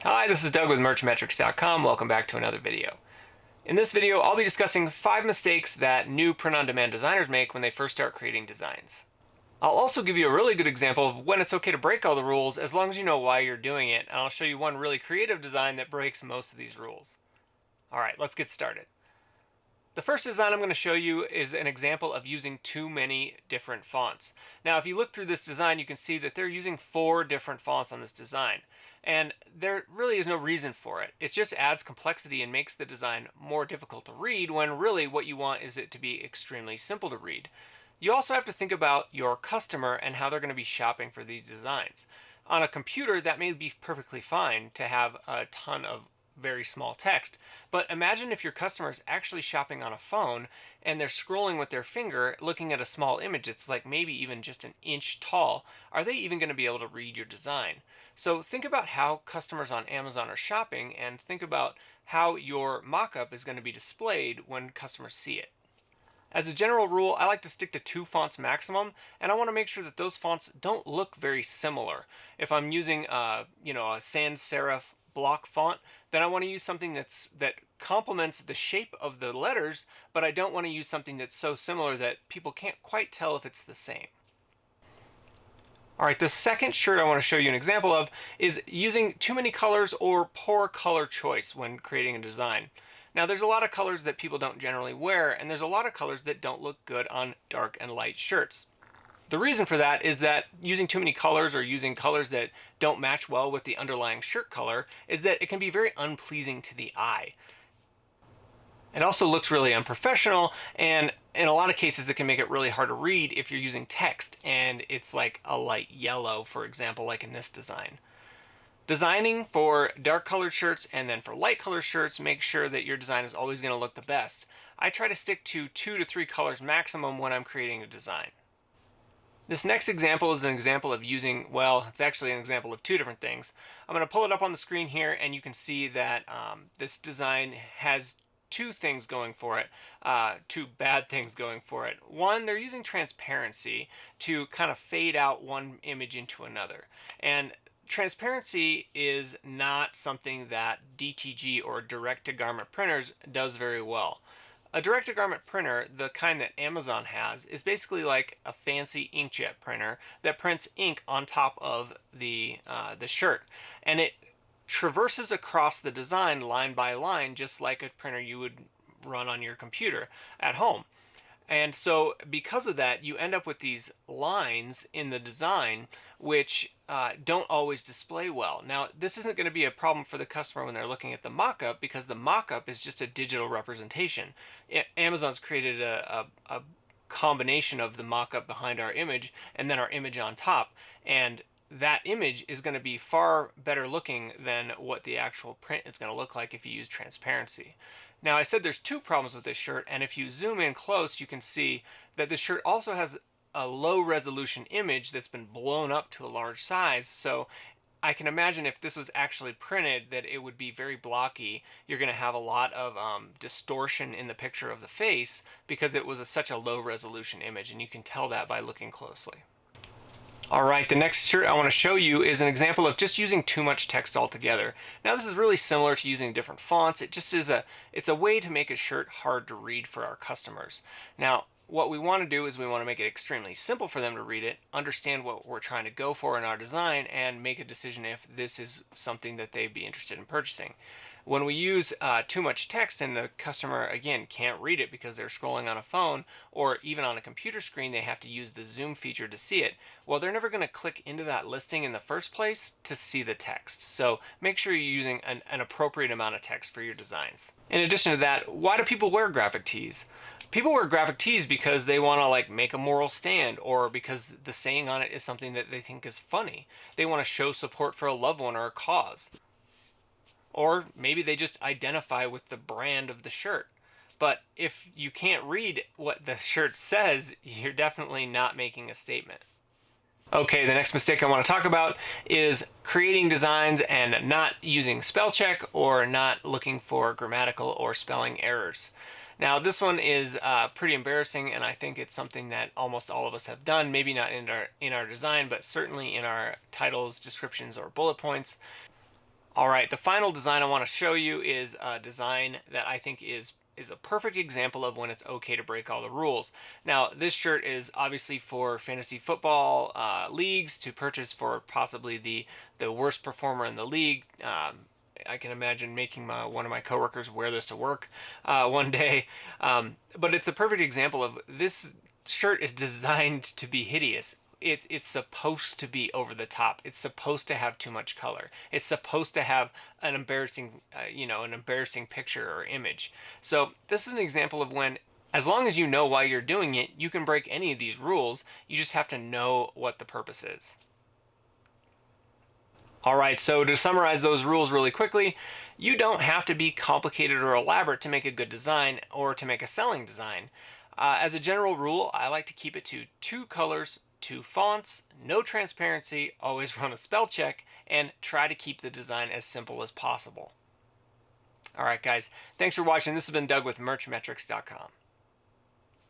Hi, this is Doug with Merchmetrics.com. Welcome back to another video. In this video, I'll be discussing 5 mistakes that new print-on-demand designers make when they first start creating designs. I'll also give you a really good example of when it's okay to break all the rules as long as you know why you're doing it, and I'll show you one really creative design that breaks most of these rules. Alright, let's get started. The first design I'm going to show you is an example of using too many different fonts. Now, if you look through this design, you can see that they're using 4 different fonts on this design. And there really is no reason for it. It just adds complexity and makes the design more difficult to read when really what you want is it to be extremely simple to read. You also have to think about your customer and how they're going to be shopping for these designs. On a computer, that may be perfectly fine to have a ton of very small text. But imagine if your customer is actually shopping on a phone and they're scrolling with their finger looking at a small image that's like maybe even just an inch tall. Are they even going to be able to read your design? So think about how customers on Amazon are shopping and think about how your mock-up is going to be displayed when customers see it. As a general rule, I like to stick to 2 fonts maximum, and I want to make sure that those fonts don't look very similar. If I'm using, a sans serif block font, then I want to use something that complements the shape of the letters, but I don't want to use something that's so similar that people can't quite tell if it's the same. All right, the second shirt I want to show you an example of is using too many colors or poor color choice when creating a design. Now, there's a lot of colors that people don't generally wear, and there's a lot of colors that don't look good on dark and light shirts. The reason for that is that using too many colors or using colors that don't match well with the underlying shirt color is that it can be very unpleasing to the eye. It also looks really unprofessional, and in a lot of cases it can make it really hard to read if you're using text and it's like a light yellow, for example, like in this design. Designing for dark colored shirts and then for light colored shirts, make sure that your design is always going to look the best. I try to stick to 2 to 3 colors maximum when I'm creating a design. This next example is an example of using, well, it's actually an example of 2 different things. I'm going to pull it up on the screen here and you can see that this design has 2 things going for it, 2 bad things going for it. One, they're using transparency to kind of fade out one image into another. And transparency is not something that DTG or direct-to-garment printers does very well. A direct-to-garment printer, the kind that Amazon has, is basically like a fancy inkjet printer that prints ink on top of the shirt, and it traverses across the design line by line, just like a printer you would run on your computer at home. And so because of that, you end up with these lines in the design which don't always display well. Now, this isn't going to be a problem for the customer when they're looking at the mock-up because the mock-up is just a digital representation. Amazon's created a combination of the mock-up behind our image and then our image on top. And that image is going to be far better looking than what the actual print is going to look like if you use transparency. Now, I said there's 2 problems with this shirt, and if you zoom in close, you can see that this shirt also has a low resolution image that's been blown up to a large size. So I can imagine if this was actually printed that it would be very blocky. You're going to have a lot of distortion in the picture of the face because it was such a low resolution image, and you can tell that by looking closely. All right, the next shirt I want to show you is an example of just using too much text altogether. Now, this is really similar to using different fonts. It just is it's a way to make a shirt hard to read for our customers. Now, what we want to do is we want to make it extremely simple for them to read it, understand what we're trying to go for in our design, and make a decision if this is something that they'd be interested in purchasing. When we use too much text and the customer, again, can't read it because they're scrolling on a phone or even on a computer screen, they have to use the zoom feature to see it. Well, they're never going to click into that listing in the first place to see the text. So make sure you're using an appropriate amount of text for your designs. In addition to that, why do people wear graphic tees? People wear graphic tees because they want to like make a moral stand or because the saying on it is something that they think is funny. They want to show support for a loved one or a cause. Or maybe they just identify with the brand of the shirt. But if you can't read what the shirt says, you're definitely not making a statement. Okay, the next mistake I want to talk about is creating designs and not using spell check or not looking for grammatical or spelling errors. Now, this one is pretty embarrassing, and I think it's something that almost all of us have done, maybe not in our design, but certainly in our titles, descriptions, or bullet points. All right, the final design I want to show you is a design that I think is a perfect example of when it's okay to break all the rules. Now, this shirt is obviously for fantasy football leagues to purchase for possibly the worst performer in the league. I can imagine making one of my coworkers wear this to work one day. But it's a perfect example of this shirt is designed to be hideous. It's supposed to be over the top. It's supposed to have too much color. It's supposed to have an embarrassing, an embarrassing picture or image. So this is an example of when, as long as you know why you're doing it, you can break any of these rules. You just have to know what the purpose is. All right, so to summarize those rules really quickly, you don't have to be complicated or elaborate to make a good design or to make a selling design. As a general rule, I like to keep it to 2 colors, 2 fonts, no transparency, always run a spell check, and try to keep the design as simple as possible. All right, guys, thanks for watching. This has been Doug with Merchmetrics.com.